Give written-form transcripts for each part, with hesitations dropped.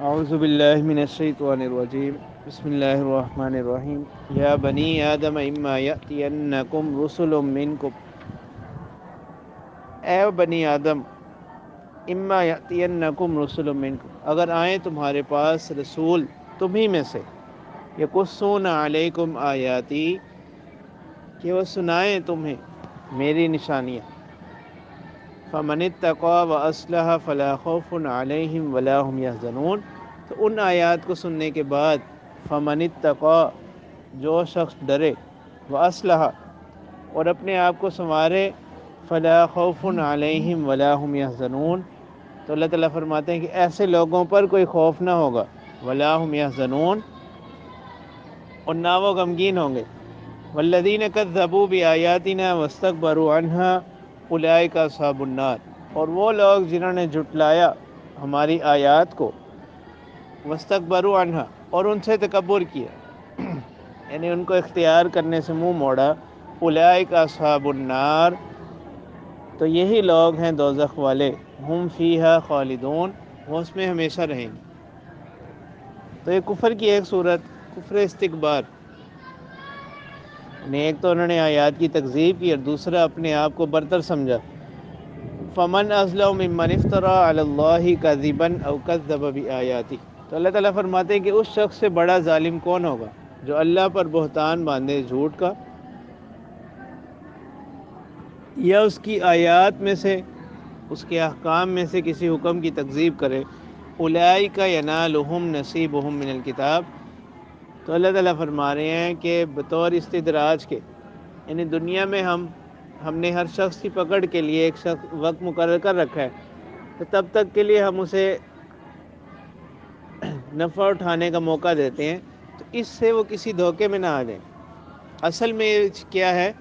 اعوذ باللہ من الشیطان الرجیم بسم اللہ الرحمن الرحیم یا بنی آدم اما یأتینکم رسل منکم، اے بنی آدم، اما یأتینکم رسل منکم، اگر آئیں تمہارے پاس رسول تمہیں میں سے، یقصون علیکم آیاتی، کہ وہ سنائیں تمہیں میری نشانیاں، فمن اتقى واصلح فلا خوف علیہم ولا هم يحزنون، تو ان آیات کو سننے کے بعد فمن اتقى، جو شخص ڈرے، واصلح، اور اپنے آپ کو سنوارے، فلا خوف علیہم ولا هم يحزنون، تو اللہ تعالیٰ فرماتے ہیں کہ ایسے لوگوں پر کوئی خوف نہ ہوگا، ولا هم يحزنون، اور نہ وہ غمگین ہوں گے، والذین کذبوا بآیاتنا واستکبروا عنها اولئک اصحاب النار، اور وہ لوگ جنہوں نے جھٹلایا ہماری آیات کو، واستکبروا عنها، اور ان سے تکبر کیا، یعنی ان کو اختیار کرنے سے منہ موڑا، اولئک اصحاب النار، تو یہی لوگ ہیں دوزخ والے، ہم فیہا خالدون، وہ اس میں ہمیشہ رہیں گے۔ تو یہ کفر کی ایک صورت، کفر استکبار، یعنی ایک تو انہوں نے آیات کی تکذیب کی اور دوسرا اپنے آپ کو برتر سمجھا۔ فمن اظلم ممن افترى علی اللہ کذبا او کذب بآیاتی، تو اللہ تعالیٰ فرماتے ہیں کہ اس شخص سے بڑا ظالم کون ہوگا جو اللہ پر بہتان باندھے جھوٹ کا، یا اس کی آیات میں سے، اس کے احکام میں سے کسی حکم کی تکذیب کرے۔ اولئک ینالہم نصیبہم من الکتاب، تو اللہ تعالیٰ فرما رہے ہیں کہ بطور استدراج کے، یعنی دنیا میں ہم نے ہر شخص کی پکڑ کے لیے ایک وقت مقرر کر رکھا ہے، تو تب تک کے لیے ہم اسے نفع اٹھانے کا موقع دیتے ہیں، تو اس سے وہ کسی دھوکے میں نہ آ جائیں۔ اصل میں کیا ہے،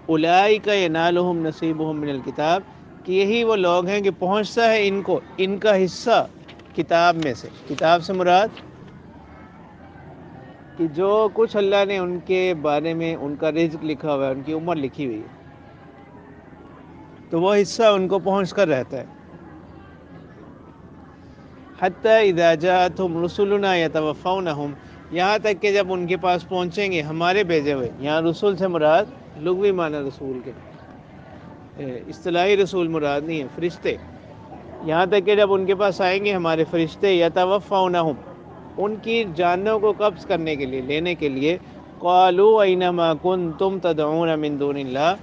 اولئک ینالہم نصیبہم من الکتاب، کہ یہی وہ لوگ ہیں کہ پہنچتا ہے ان کو ان کا حصہ کتاب میں سے۔ کتاب سے مراد کہ جو کچھ اللہ نے ان کے بارے میں ان کا رزق لکھا ہوا ہے، ان کی عمر لکھی ہوئی ہے، تو وہ حصہ ان کو پہنچ کر رہتا ہے۔ حتی اذا جاءتهم رسلنا یتوفونہم، یہاں تک کہ جب ان کے پاس پہنچیں گے ہمارے بھیجے ہوئے، یہاں رسول سے مراد لغوی معنی رسول کے، اصطلاحی رسول مراد نہیں ہے، فرشتے، یہاں تک کہ جب ان کے پاس آئیں گے ہمارے فرشتے، یتوفونہم، ان کی جانوں کو قبض کرنے کے لیے، لینے کے لیے، قالوا اینما کنتم تدعون من دون اللہ،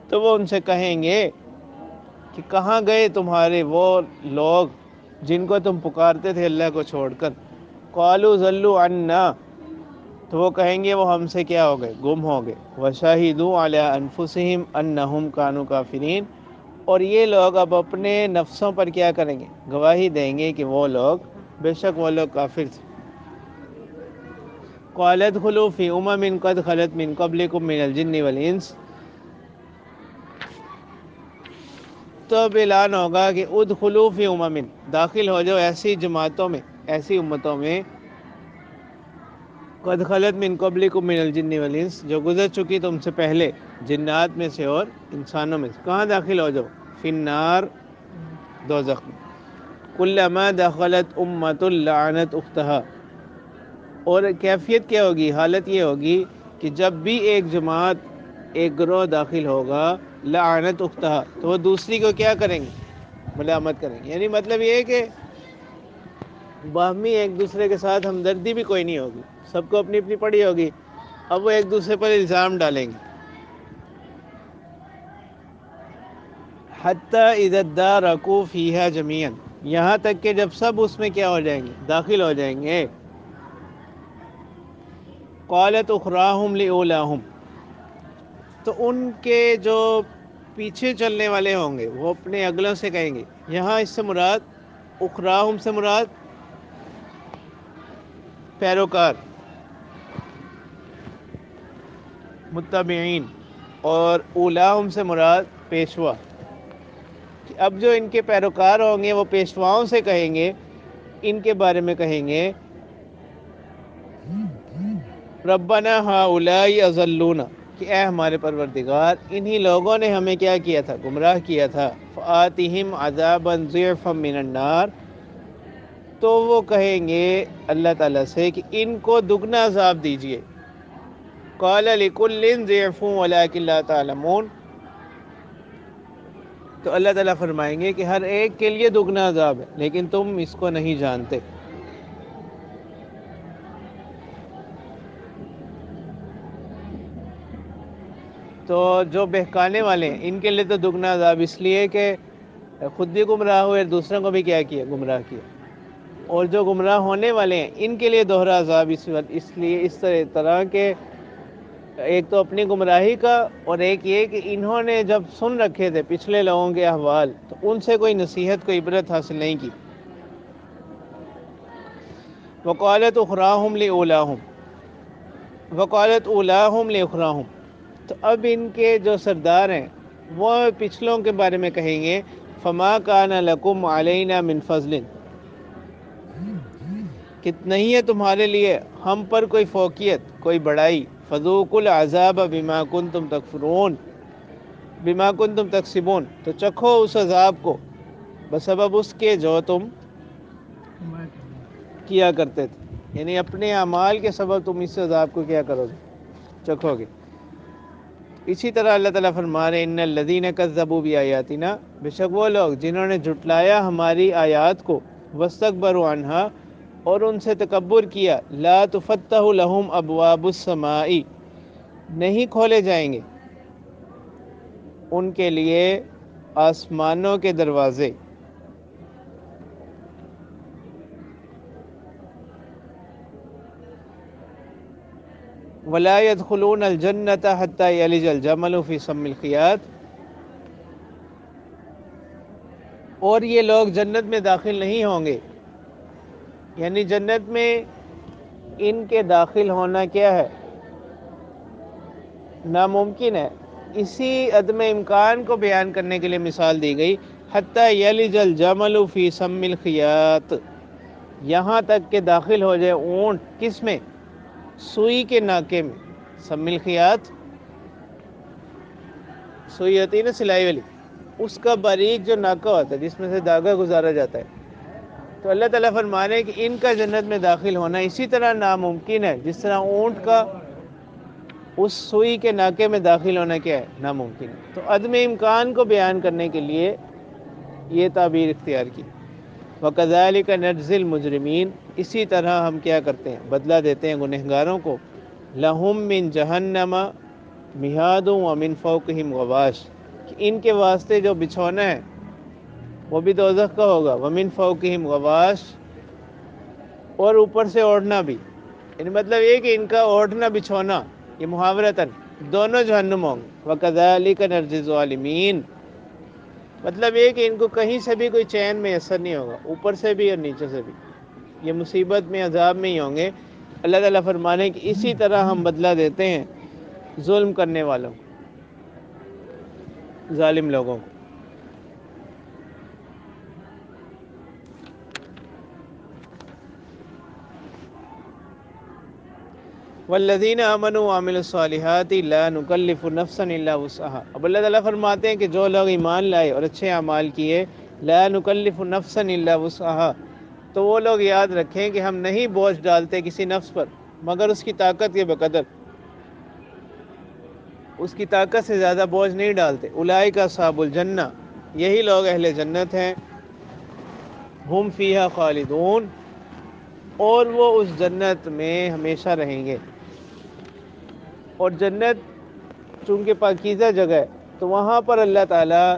تو وہ ان سے کہیں گے کہ کہاں گئے تمہارے وہ لوگ جن کو تم پکارتے تھے اللہ کو چھوڑ کر، قالوا ضلوا عنا، تو وہ کہیں گے وہ ہم سے کیا ہو گئے، گم ہو گئے، وشہدوا علی انفسہم انہم کانوا کافرین، اور یہ لوگ اب اپنے نفسوں پر کیا کریں گے، گواہی دیں گے کہ وہ لوگ، بے شک وہ لوگ کافر تھے۔ قال ادخلوا فی امم قد خلت من قبلکم من الجن والانس، تو اب اعلان ہوگا کہ ادخلوا فی امم، داخل ہو جاؤ ایسی جماعتوں میں، ایسی امتوں میں، قد خلت من قبلکم من الجن والانس، جو گزر چکی تم سے پہلے جنات میں سے اور انسانوں میں سے، کہاں داخل ہو جاؤ، فی النار، دوزخ میں، کلما دخلت امۃ لعنت اختہا، اور کیفیت کیا ہوگی، حالت یہ ہوگی کہ جب بھی ایک جماعت، ایک گروہ داخل ہوگا، لعنت اختہا، تو وہ دوسری کو کیا کریں گے، ملامت کریں گے، یعنی مطلب یہ ہے کہ باہمی ایک دوسرے کے ساتھ ہمدردی بھی کوئی نہیں ہوگی، سب کو اپنی اپنی پڑی ہوگی، اب وہ ایک دوسرے پر الزام ڈالیں گے۔ حتی اذا ادارکوا فیہا جمیعا، یہاں تک کہ جب سب اس میں کیا ہو جائیں گے، داخل ہو جائیں گے، قالت اخراہم لاولاہم، تو ان کے جو پیچھے چلنے والے ہوں گے وہ اپنے اگلوں سے کہیں گے، یہاں اس سے مراد، اخراہم سے مراد پیروکار، متبعین، اور اولاہم سے مراد پیشوا، کہ اب جو ان کے پیروکار ہوں گے وہ پیشواؤں سے کہیں گے، ان کے بارے میں کہیں گے، ربنا ہؤلاء اضلونا، کہ اے ہمارے پروردگار انہی لوگوں نے ہمیں کیا کیا تھا، گمراہ کیا تھا، فآتہم عذابا ضعفا من النار، تو وہ کہیں گے اللہ تعالیٰ سے کہ ان کو دگنا عذاب دیجئے. قال لکل ضعف ولکن لا تعلمون. تو اللہ تعالیٰ فرمائیں گے کہ ہر ایک کے لیے دگنا عذاب ہے لیکن تم اس کو نہیں جانتے. تو جو بہکانے والے ہیں ان کے لیے تو دگنا عذاب اس لیے کہ خود بھی گمراہ ہوئے، دوسروں کو بھی کیا کیا، گمراہ کیا. اور جو گمراہ ہونے والے ہیں ان کے لیے دوہرا عذاب اس لیے اس طرح کہ ایک تو اپنی گمراہی کا، اور ایک یہ کہ انہوں نے جب سن رکھے تھے پچھلے لوگوں کے احوال تو ان سے کوئی نصیحت، کوئی عبرت حاصل نہیں کی. وقالت اخراہم لأولاہم وقالت اولاہم لأخراہم. تو اب ان کے جو سردار ہیں وہ پچھلوں کے بارے میں کہیں گے فما کان لکم علینا من فضل، کہ نہیں ہے تمہارے لیے ہم پر کوئی فوقیت، کوئی بڑائی. فذوقوا العذاب بما کنتم تکفرون بما کنتم تکسبون. تو چکھو اس عذاب کو بسبب اس کے جو تم کیا کرتے تھے، یعنی اپنے اعمال کے سبب تم اس عذاب کو کیا کرو گے، چکھو گے. اسی طرح اللہ تعالیٰ فرما رہے ان الذین کذبوا بآیاتنا، بے شک وہ لوگ جنہوں نے جھٹلایا ہماری آیات کو، واستکبروا عنہا، اور ان سے تکبر کیا. لا تفتح لہم ابواب السماء، نہیں کھولے جائیں گے ان کے لیے آسمانوں کے دروازے. ولا يدخلون الجنة حتى يلج الجمل في سم الخياط، اور یہ لوگ جنت میں داخل نہیں ہوں گے، یعنی جنت میں ان کے داخل ہونا کیا ہے، ناممکن ہے. اسی عدم امکان کو بیان کرنے کے لیے مثال دی گئی حتی یلج الجمل فی سم الخیاط، یہاں تک کہ داخل ہو جائے اونٹ کس میں، سوئی کے ناکے میں. سم الخیاط سوئی ہوتی ہے نا سلائی والی، اس کا باریک جو ناکا ہوتا ہے جس میں سے دھاگا گزارا جاتا ہے. تو اللہ تعالیٰ فرما رہے ہیں کہ ان کا جنت میں داخل ہونا اسی طرح ناممکن ہے جس طرح اونٹ کا اس سوئی کے ناکے میں داخل ہونا کیا ہے، ناممکن ہے. تو عدم امکان کو بیان کرنے کے لیے یہ تعبیر اختیار کی. وَكَذَلِكَ نَجْزِي الْمُجْرِمِينَ، اسی طرح ہم کیا کرتے ہیں، بدلہ دیتے ہیں گنہگاروں کو. لَهُم مِّن جَهَنَّمَ مِهَادٌ وَمِن فَوْقِهِمْ غَوَاشٍ، کہ ان کے واسطے جو بچھونا ہے وہ بھی دوزخ کا ہوگا. وَمِن فَوْقِهِمْ غَوَاشٍ، اور اوپر سے اوڑھنا بھی، یعنی مطلب یہ کہ ان کا اوڑھنا بچھونا یہ محاورتاً دونوں جہنم ہوں گے. وَكَذَلِكَ نَجْزِي الظَّالِمِينَ، مطلب یہ کہ ان کو کہیں سے بھی کوئی چین میسر نہیں ہوگا، اوپر سے بھی اور نیچے سے بھی، یہ مصیبت میں عذاب میں ہی ہوں گے. اللہ تعالیٰ فرمانے کہ اسی طرح ہم بدلہ دیتے ہیں ظلم کرنے والوں کو، ظالم لوگوں کو. والذین آمنوا وعملوا الصالحات لا نکلف نفسا الا وسعها. اب اللہ تعالیٰ فرماتے ہیں کہ جو لوگ ایمان لائے اور اچھے اعمال کیے، لا نکلف نفسا الا وسعها، تو وہ لوگ یاد رکھیں کہ ہم نہیں بوجھ ڈالتے کسی نفس پر مگر اس کی طاقت کے بقدر، اس کی طاقت سے زیادہ بوجھ نہیں ڈالتے. اولئک اصحاب الجنہ، یہی لوگ اہل جنت ہیں. ہم فیہا خالدون، اور وہ اس جنت میں ہمیشہ رہیں گے. اور جنت چونکہ پاکیزہ جگہ ہے تو وہاں پر اللہ تعالیٰ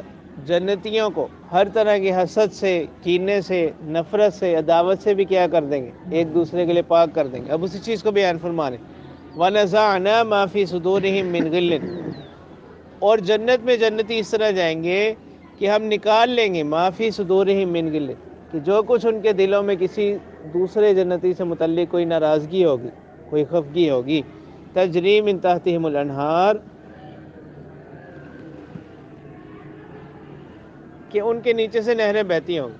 جنتیوں کو ہر طرح کی حسد سے، کینے سے، نفرت سے، عداوت سے بھی کیا کر دیں گے، ایک دوسرے کے لیے پاک کر دیں گے. اب اسی چیز کو بیان فرمانے وَنَزَعْنَا مَا فِي صُدُورِهِم مِّن غِلٍّ، اور جنت میں جنتی اس طرح جائیں گے کہ ہم نکال لیں گے مَا فِي صُدُورِهِم مِّن غِلٍّ، کہ جو کچھ ان کے دلوں میں کسی دوسرے جنتی سے متعلق کوئی ناراضگی ہوگی، کوئی خفگی ہوگی. تجری من تحتہم الانہار، کہ ان کے نیچے سے نہریں بہتی ہوں گی.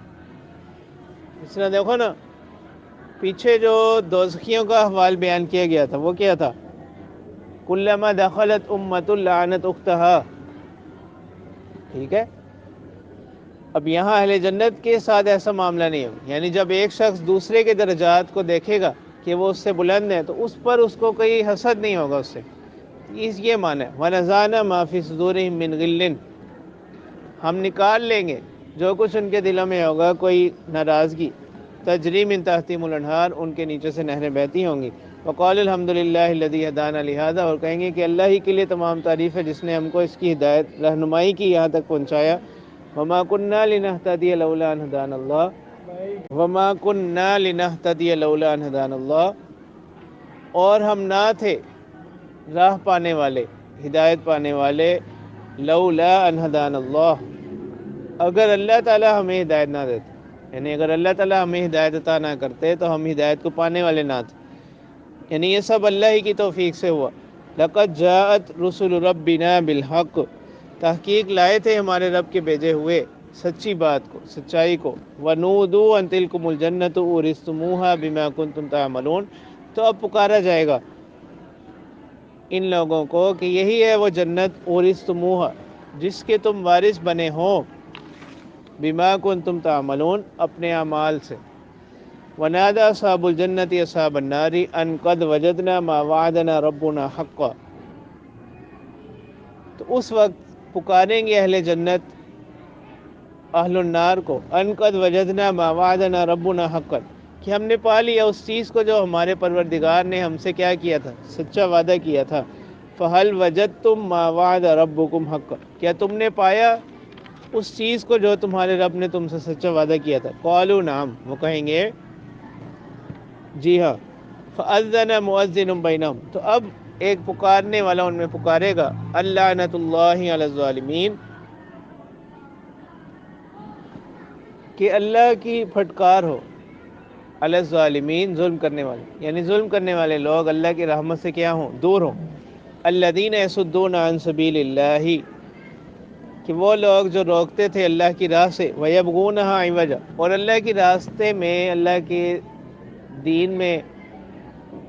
اس طرح دیکھو نا پیچھے جو دوزخیوں کا احوال بیان کیا گیا تھا وہ کیا تھا، کلما دخلت امۃ لعنت اختہا، ٹھیک ہے. اب یہاں اہل جنت کے ساتھ ایسا معاملہ نہیں ہو، یعنی جب ایک شخص دوسرے کے درجات کو دیکھے گا کہ وہ اس سے بلند ہے تو اس پر اس کو کوئی حسد نہیں ہوگا اس سے، یہ معنی ہے وَنَزَعْنَا مَا فِي صُدُورِهِم مِّن غِلٍّ، ہم نکال لیں گے جو کچھ ان کے دلوں میں ہوگا کوئی ناراضگی، تجری من تحتہم الانہار، ان کے نیچے سے نہریں بہتی ہوں گی، وقال الحمد للہ الذی ہدانا لہذا، اور کہیں گے کہ اللہ ہی کے لیے تمام تعریف ہے جس نے ہم کو اس کی ہدایت رہنمائی کی، یہاں تک پہنچایا، وما کننا لنہتدی لولا ان ہدانا اللہ، وما کننا لنہتدی لولا ان ہدانا اللہ، اور ہم نہ تھے راہ پانے والے، ہدایت پانے والے، لولا ان ہدانا اللہ، اگر اللہ تعالی ہمیں ہدایت نہ دیتے، یعنی اگر اللہ تعالی ہمیں ہدایت عطا نہ کرتے تو ہم ہدایت کو پانے والے نہ تھے، یعنی یہ سب اللہ ہی کی توفیق سے ہوا۔ لقد جاءت رسل ربنا بالحق، تحقیق لائے تھے ہمارے رب کے بھیجے ہوئے سچی بات کو، سچائی کو، وَنُودُوا أَن تِلْكُمُ الْجَنَّةُ أُورِثْتُمُوهَا بِمَا كُنتُمْ تَعْمَلُونَ، تو اب پکارا جائے گا ان لوگوں کو کہ یہی ہے وہ جنت، اورثتموها، جس کے تم وارث بنے ہو، بما کنتم تعملون، اپنے اعمال سے، ونادى اصحاب الجنة اصحاب النار ان قد وجدنا ما وعدنا ربنا حقا، تو اس وقت پکاریں گے اہل جنت اہل النار کو، ان قد وجدنا ما وعدنا ربنا حقا، کہ ہم نے پا لیا اس چیز کو جو ہمارے پروردگار نے ہم سے کیا کیا تھا، سچا وعدہ کیا تھا، فہل وجدتم ما وعد ربکم حقا، کیا تم نے پایا اس چیز کو جو تمہارے رب نے تم سے سچا وعدہ کیا تھا، قالوا نعم، وہ کہیں گے جی ہاں، فأذن مؤذن بینہم، تو اب ایک پکارنے والا ان میں پکارے گا، اللعنۃ اللہ علی الظالمین، کہ اللہ کی پھٹکار ہو، علی الظالمین، ظلم کرنے والے، یعنی ظلم کرنے والے لوگ اللہ کی رحمت سے کیا ہوں، دور ہوں، الذین یصدون عن سبیل اللہ، کہ وہ لوگ جو روکتے تھے اللہ کی راہ سے، وَيَبْغُونَهَا عِوَجًا، اور اللہ کے راستے میں، اللہ کے دین میں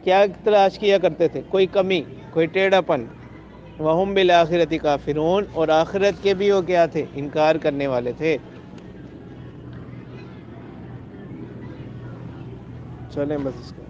کیا تلاش کیا کرتے تھے، کوئی کمی، کوئی ٹیڑھا پن، وَهُمْ بِالْآخِرَةِ کافرون، اور آخرت کے بھی وہ کیا تھے، انکار کرنے والے تھے۔ چلیں بس اس کا